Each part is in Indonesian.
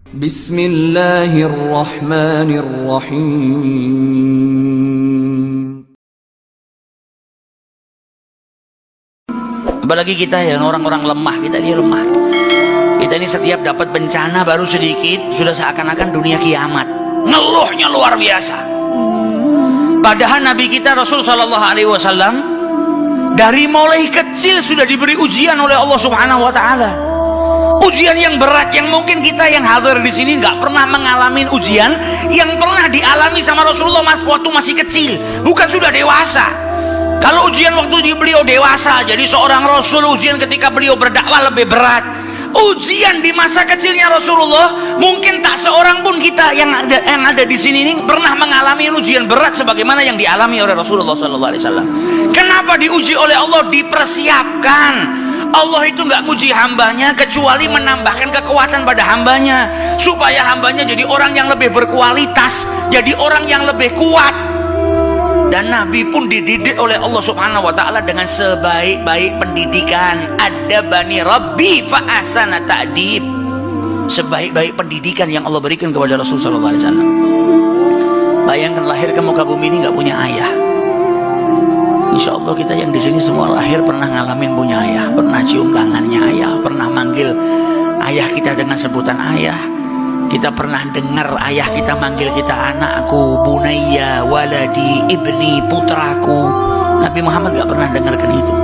Bismillahirrahmanirrahim. Apalagi kita yang orang-orang lemah, kita ini lemah. Kita ini setiap dapat bencana baru sedikit sudah seakan-akan dunia kiamat. Ngeluhnya luar biasa. Padahal Nabi kita Rasul Shallallahu Alaihi Wasallam dari mulai kecil sudah diberi ujian oleh Allah Subhanahu Wa Taala. Ujian yang berat yang mungkin kita yang hadir di sini nggak pernah mengalami ujian yang pernah dialami sama Rasulullah waktu masih kecil, bukan sudah dewasa. Kalau ujian waktu beliau dewasa jadi seorang Rasul, ujian ketika beliau berdakwah lebih berat. Ujian di masa kecilnya Rasulullah mungkin tak seorang pun kita yang ada di sini ini pernah mengalami ujian berat sebagaimana yang dialami oleh Rasulullah SAW. Kenapa diuji oleh Allah? Dipersiapkan. Allah itu nggak nguji hambanya kecuali menambahkan kekuatan pada hambanya supaya hambanya jadi orang yang lebih berkualitas, jadi orang yang lebih kuat. Dan Nabi pun dididik oleh Allah Subhanahu Wa Taala dengan sebaik-baik pendidikan. Adabani Rabbi fa ahsana ta'dib. Sebaik-baik pendidikan yang Allah berikan kepada Rasul Sallallahu Alaihi Wasallam. Bayangkan lahir ke muka bumi ini nggak punya ayah. Insya Allah kita yang di sini semua lahir pernah ngalamin punya ayah, pernah cium tangannya ayah, pernah manggil ayah kita dengan sebutan ayah. Kita pernah dengar ayah kita manggil kita anakku, bunayya, waladi, ibni, putraku. Nabi Muhammad gak pernah dengarkan itu.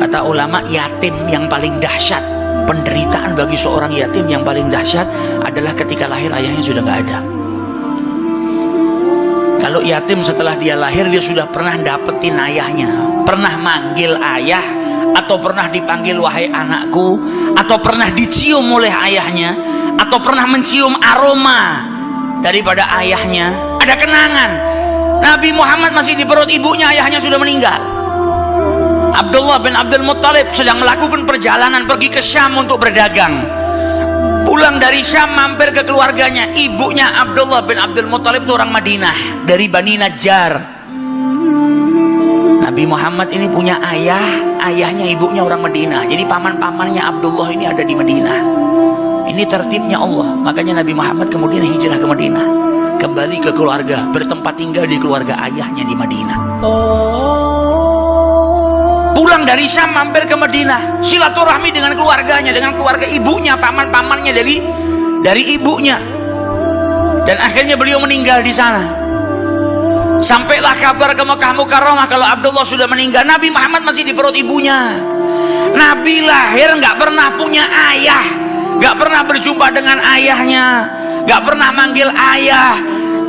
Kata ulama, yatim yang paling dahsyat, penderitaan bagi seorang yatim yang paling dahsyat adalah ketika lahir ayahnya sudah gak ada. Kalau yatim setelah dia lahir dia sudah pernah dapetin ayahnya, pernah manggil ayah, atau pernah dipanggil wahai anakku, atau pernah dicium oleh ayahnya, atau pernah mencium aroma daripada ayahnya, ada kenangan. Nabi Muhammad masih di perut ibunya, ayahnya sudah meninggal. Abdullah bin Abdul Muttalib sedang melakukan perjalanan pergi ke Syam untuk berdagang. Pulang dari Syam mampir ke keluarganya. Ibunya Abdullah bin Abdul Muttalib itu orang Madinah, dari Bani Najjar. Nabi Muhammad ini punya ayah, ayahnya ibunya orang Madinah. Jadi paman-pamannya Abdullah ini ada di Madinah. Ini tertibnya Allah. Makanya Nabi Muhammad kemudian hijrah ke Madinah, kembali ke keluarga, bertempat tinggal di keluarga ayahnya di Madinah. Pulang dari Syam mampir ke Madinah, silaturahmi dengan keluarganya, dengan keluarga ibunya, paman-pamannya dari ibunya. Dan akhirnya beliau meninggal di sana. Sampailah kabar ke Mekah Mukarramah kalau Abdullah sudah meninggal. Nabi Muhammad masih di perut ibunya. Nabi lahir nggak pernah punya ayah, nggak pernah berjumpa dengan ayahnya, nggak pernah manggil ayah,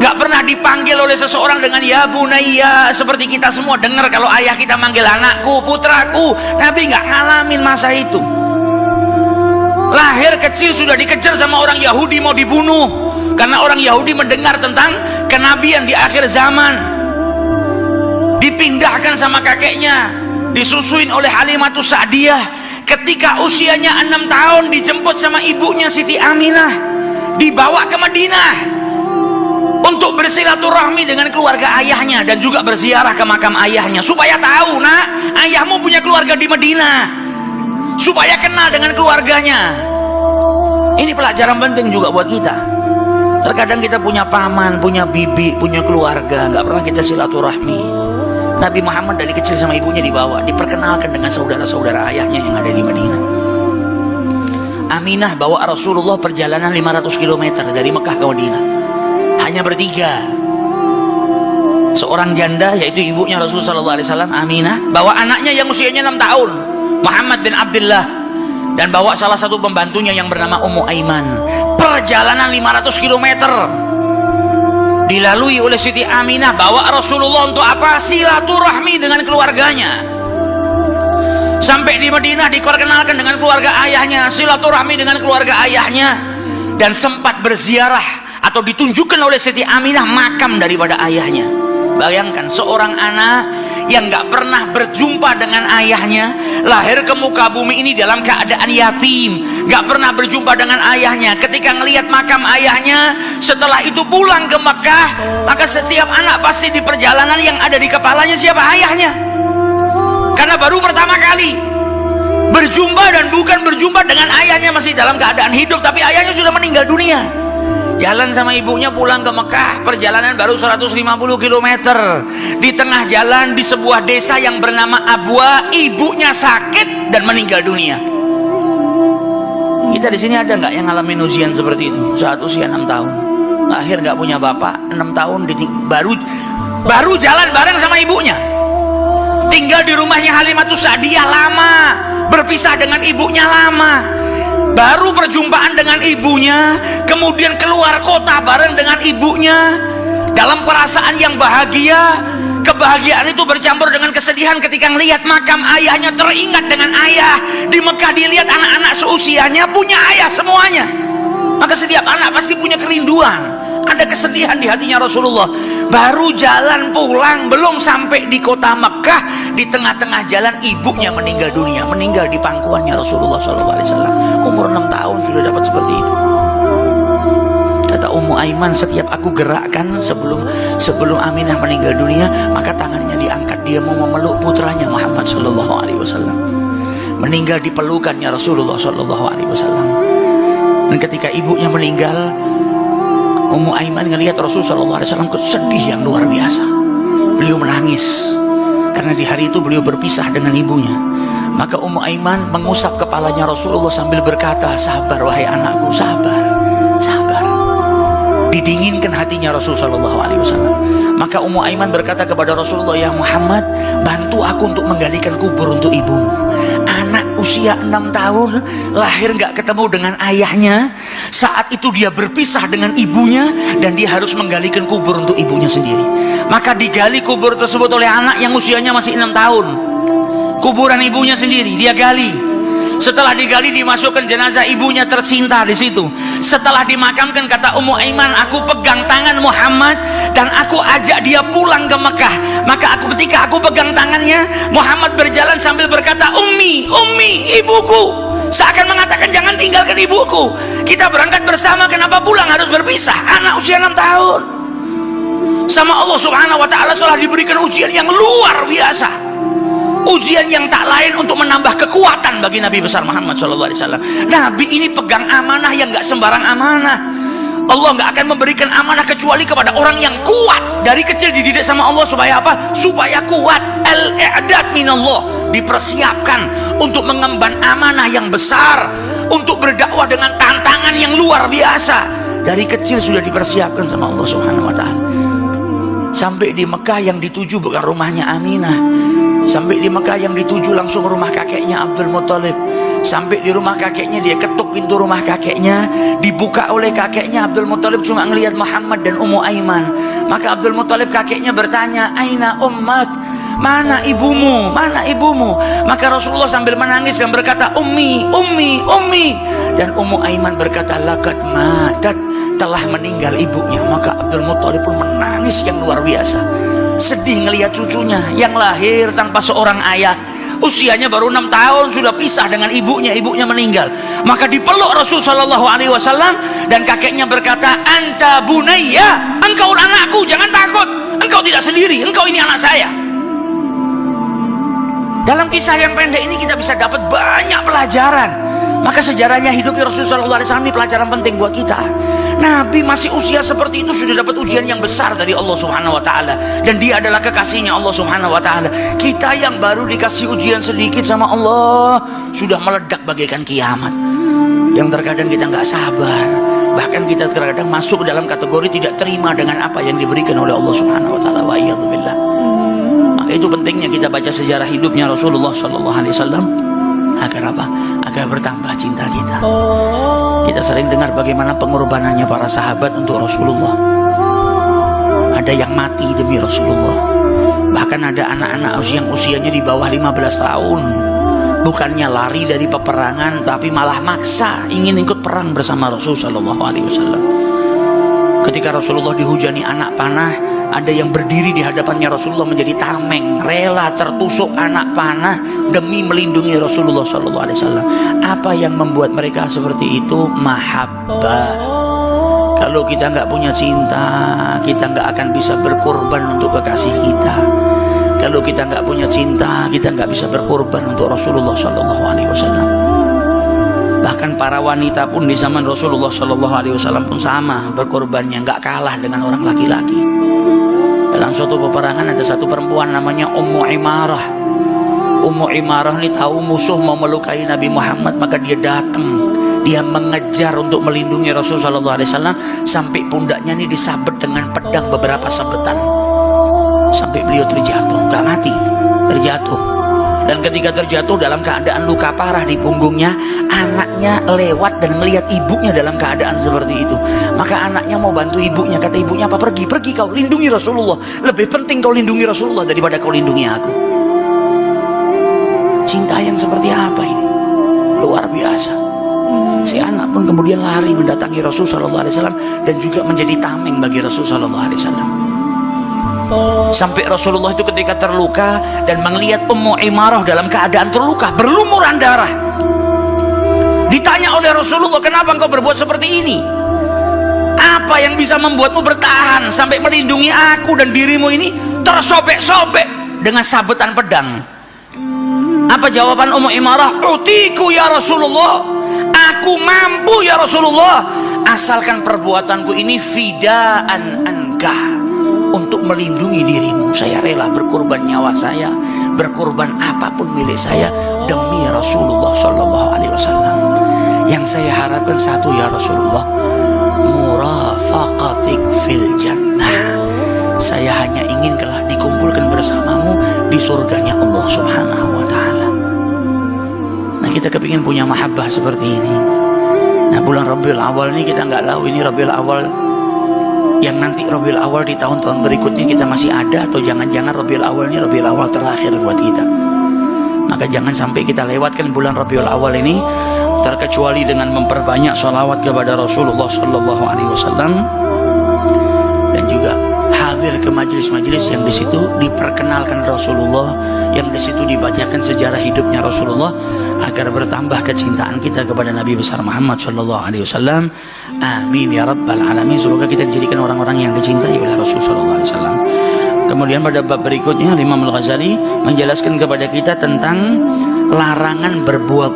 nggak pernah dipanggil oleh seseorang dengan ya bunayya seperti kita semua dengar kalau ayah kita manggil anakku, putraku. Nabi nggak ngalamin masa itu. Lahir kecil sudah dikejar sama orang Yahudi mau dibunuh karena orang Yahudi mendengar tentang kenabian di akhir zaman. Dipindahkan sama kakeknya, disusuin oleh Halimatus Sa'diyah. Ketika usianya 6 tahun dijemput sama ibunya Siti Aminah, dibawa ke Madinah untuk bersilaturahmi dengan keluarga ayahnya dan juga berziarah ke makam ayahnya supaya tahu, nak, ayahmu punya keluarga di Madinah, supaya kenal dengan keluarganya. Ini pelajaran penting juga buat kita. Terkadang kita punya paman, punya bibi, punya keluarga, nggak pernah kita silaturahmi. Nabi Muhammad dari kecil sama ibunya dibawa, diperkenalkan dengan saudara-saudara ayahnya yang ada di Madinah. Aminah bawa Rasulullah perjalanan 500 km dari Mekah ke Madinah, hanya bertiga. Seorang janda yaitu ibunya Rasulullah SAW, Aminah, bawa anaknya yang usianya 6 tahun, Muhammad bin Abdullah, dan bawa salah satu pembantunya yang bernama Ummu Aiman. Perjalanan 500 km dilalui oleh Siti Aminah, bawa Rasulullah untuk apa? Silaturahmi dengan keluarganya. Sampai di Madinah diperkenalkan dengan keluarga ayahnya, silaturahmi dengan keluarga ayahnya, dan sempat berziarah atau ditunjukkan oleh Siti Aminah makam daripada ayahnya. Bayangkan seorang anak yang gak pernah berjumpa dengan ayahnya, lahir ke muka bumi ini dalam keadaan yatim, gak pernah berjumpa dengan ayahnya. Ketika ngelihat makam ayahnya, setelah itu pulang ke Mekah, maka setiap anak pasti di perjalanan yang ada di kepalanya siapa? Ayahnya. Karena baru pertama kali Berjumpa dan bukan berjumpa dengan ayahnya masih dalam keadaan hidup, tapi ayahnya sudah meninggal dunia. Jalan sama ibunya pulang ke Mekah, perjalanan baru 150 km. Di tengah jalan di sebuah desa yang bernama Abwa, ibunya sakit dan meninggal dunia. Kita di sini ada nggak yang ngalamin ujian seperti itu? Saat usia 6 tahun, lahir nggak punya bapak, 6 tahun baru jalan bareng sama ibunya. Tinggal di rumahnya Halimatus Sa'diyah lama, berpisah dengan ibunya lama. Baru perjumpaan dengan ibunya, kemudian keluar kota bareng dengan ibunya, dalam perasaan yang bahagia. Kebahagiaan itu bercampur dengan kesedihan ketika melihat makam ayahnya, teringat dengan ayah. Di Mekah dilihat anak-anak seusianya punya ayah semuanya. Maka setiap anak pasti punya kerinduan, ada kesedihan di hatinya Rasulullah. Baru jalan pulang, belum sampai di kota Mekah, di tengah-tengah jalan ibunya meninggal dunia, meninggal di pangkuannya Rasulullah SAW. Umur 6 tahun sudah dapat seperti itu. Kata Ummu Aiman, setiap aku gerakkan sebelum Aminah meninggal dunia, maka tangannya diangkat, dia mau memeluk putranya Muhammad SAW. Meninggal di pelukannya Rasulullah SAW. Dan ketika ibunya meninggal, Ummu Aiman ngelihat Rasulullah SAW sedih yang luar biasa. Beliau menangis karena di hari itu beliau berpisah dengan ibunya. Maka Ummu Aiman mengusap kepalanya Rasulullah sambil berkata, sabar wahai anakku, sabar, sabar. Didinginkan hatinya Rasulullah SAW. Maka Ummu Aiman berkata kepada Rasulullah, ya Muhammad, bantu aku untuk menggalikan kubur untuk ibumu. Anak usia 6 tahun lahir nggak ketemu dengan ayahnya. Saat itu dia berpisah dengan ibunya dan dia harus menggalikan kubur untuk ibunya sendiri. Maka digali kubur tersebut oleh anak yang usianya masih 6 tahun. Kuburan ibunya sendiri dia gali. Setelah digali, dimasukkan jenazah ibunya tercinta di situ. Setelah dimakamkan, kata Ummu Aiman, aku pegang tangan Muhammad dan aku ajak dia pulang ke Mekah. Maka ketika aku pegang tangannya, Muhammad berjalan sambil berkata, Ummi, Ummi, ibuku. Seakan mengatakan, jangan tinggalkan ibuku. Kita berangkat bersama, kenapa pulang harus berpisah? Anak usia 6 tahun. Sama Allah Subhanahu wa Ta'ala telah diberikan ujian yang luar biasa. Ujian yang tak lain untuk menambah kekuatan bagi Nabi besar Muhammad SAW. Nabi ini pegang amanah yang gak sembarang amanah. Allah gak akan memberikan amanah kecuali kepada orang yang kuat. Dari kecil dididik sama Allah supaya apa? Supaya kuat. Al-i'dad minallah, dipersiapkan untuk mengemban amanah yang besar, untuk berdakwah dengan tantangan yang luar biasa. Dari kecil sudah dipersiapkan sama Allah Subhanahu wa Ta'ala. Sampai di Mekah yang dituju bukan rumahnya Aminah. Sampai di Mekah yang dituju langsung rumah kakeknya Abdul Muthalib. Sampai di rumah kakeknya, dia ketuk pintu rumah kakeknya, dibuka oleh kakeknya. Abdul Muthalib cuma ngelihat Muhammad dan Ummu Aiman. Maka Abdul Muthalib kakeknya bertanya, Aina ummak, mana ibumu, mana ibumu? Maka Rasulullah sambil menangis dan berkata, Ummi, Ummi, Ummi. Dan Ummu Aiman berkata, laqad matat, telah meninggal ibunya. Maka Abdul Muthalib pun menangis yang luar biasa, sedih ngelihat cucunya yang lahir tanpa seorang ayah, usianya baru 6 tahun sudah pisah dengan ibunya, ibunya meninggal. Maka dipeluk Rasul Shallallahu Alaihi Wasallam dan kakeknya berkata, anta bunayya, engkau anakku, jangan takut, engkau tidak sendiri, engkau ini anak saya. Dalam kisah yang pendek ini kita bisa dapat banyak pelajaran. Maka sejarahnya hidupnya Rasulullah SAW ini pelajaran penting buat kita. Nabi masih usia seperti itu sudah dapat ujian yang besar dari Allah Subhanahu wa Ta'ala, dan dia adalah kekasihnya Allah Subhanahu wa Ta'ala. Kita yang baru dikasih ujian sedikit sama Allah sudah meledak bagaikan kiamat, yang terkadang kita nggak sabar, bahkan kita terkadang masuk dalam kategori tidak terima dengan apa yang diberikan oleh Allah Subhanahu wa Ta'ala. Wa iyadzubillah. Maka itu pentingnya kita baca sejarah hidupnya Rasulullah SAW. Agar apa? Agar bertambah cinta kita. Kita sering dengar bagaimana pengorbanannya para sahabat untuk Rasulullah. Ada yang mati demi Rasulullah. Bahkan ada anak-anak yang usianya di bawah 15 tahun. Bukannya lari dari peperangan, tapi malah maksa ingin ikut perang bersama Rasulullah SAW. Ketika Rasulullah dihujani anak panah, ada yang berdiri di hadapannya Rasulullah menjadi tameng, rela tertusuk anak panah demi melindungi Rasulullah SAW. Apa yang membuat mereka seperti itu? Mahabbah. Kalau kita nggak punya cinta, kita nggak akan bisa berkorban untuk kekasih kita. Kalau kita nggak punya cinta, kita nggak bisa berkorban untuk Rasulullah Shallallahu Alaihi Wasallam. Bahkan para wanita pun di zaman Rasulullah Shallallahu Alaihi Wasallam pun sama berkorbannya, nggak kalah dengan orang laki-laki. Dalam suatu peperangan ada satu perempuan namanya Ummu Imarah. Ummu Imarah ini tahu musuh mau melukai Nabi Muhammad, maka dia datang, dia mengejar untuk melindungi Rasulullah Shallallahu Alaihi Wasallam sampai pundaknya ini disabet dengan pedang beberapa sabetan. Sampai beliau terjatuh, nggak mati, terjatuh. Dan ketika terjatuh dalam keadaan luka parah di punggungnya, anaknya lewat dan melihat ibunya dalam keadaan seperti itu. Maka anaknya mau bantu ibunya, kata ibunya apa? Pergi kau lindungi Rasulullah. Lebih penting kau lindungi Rasulullah daripada kau lindungi aku. Cinta yang seperti apa ini? Luar biasa. Si anak pun kemudian lari mendatangi Rasulullah SAW dan juga menjadi tameng bagi Rasulullah SAW. Sampai Rasulullah itu ketika terluka dan melihat Ummu Imarah dalam keadaan terluka berlumuran darah, ditanya oleh Rasulullah, kenapa engkau berbuat seperti ini? Apa yang bisa membuatmu bertahan sampai melindungi aku dan dirimu ini tersobek-sobek dengan sabetan pedang? Apa jawaban Ummu Imarah? Utiku ya Rasulullah, aku mampu ya Rasulullah, asalkan perbuatanku ini fidaan anka, untuk melindungi dirimu. Saya rela berkorban nyawa saya, berkorban apapun milik saya demi Rasulullah Shallallahu Alaihi Wasallam. Yang saya harapkan satu ya Rasulullah, murafaqatik fil jannah. Saya hanya ingin kelak dikumpulkan bersamamu di surganya Allah Subhanahu Wa Taala. Nah, kita kepingin punya mahabbah seperti ini. Nah, bulan Rabiul Awal ini kita nggak tahu ini Rabiul Awal yang nanti Rabiul Awal di tahun-tahun berikutnya kita masih ada, atau jangan-jangan Rabiul Awal ini Rabiul Awal terakhir buat kita. Maka jangan sampai kita lewatkan bulan Rabiul Awal ini terkecuali dengan memperbanyak sholawat kepada Rasulullah Shallallahu Alaihi Wasallam dan juga hadir ke majelis-majelis yang di situ diperkenalkan Rasulullah, yang di situ dibacakan sejarah hidupnya Rasulullah, agar bertambah kecintaan kita kepada Nabi besar Muhammad Shallallahu Alaihi Wasallam. Amin ya rabbal alamin. Semoga kita dijadikan orang-orang yang dicintai oleh Rasul Shallallahu Alaihi Wasallam. Kemudian pada bab berikutnya Imam Al-Ghazali menjelaskan kepada kita tentang larangan berbuat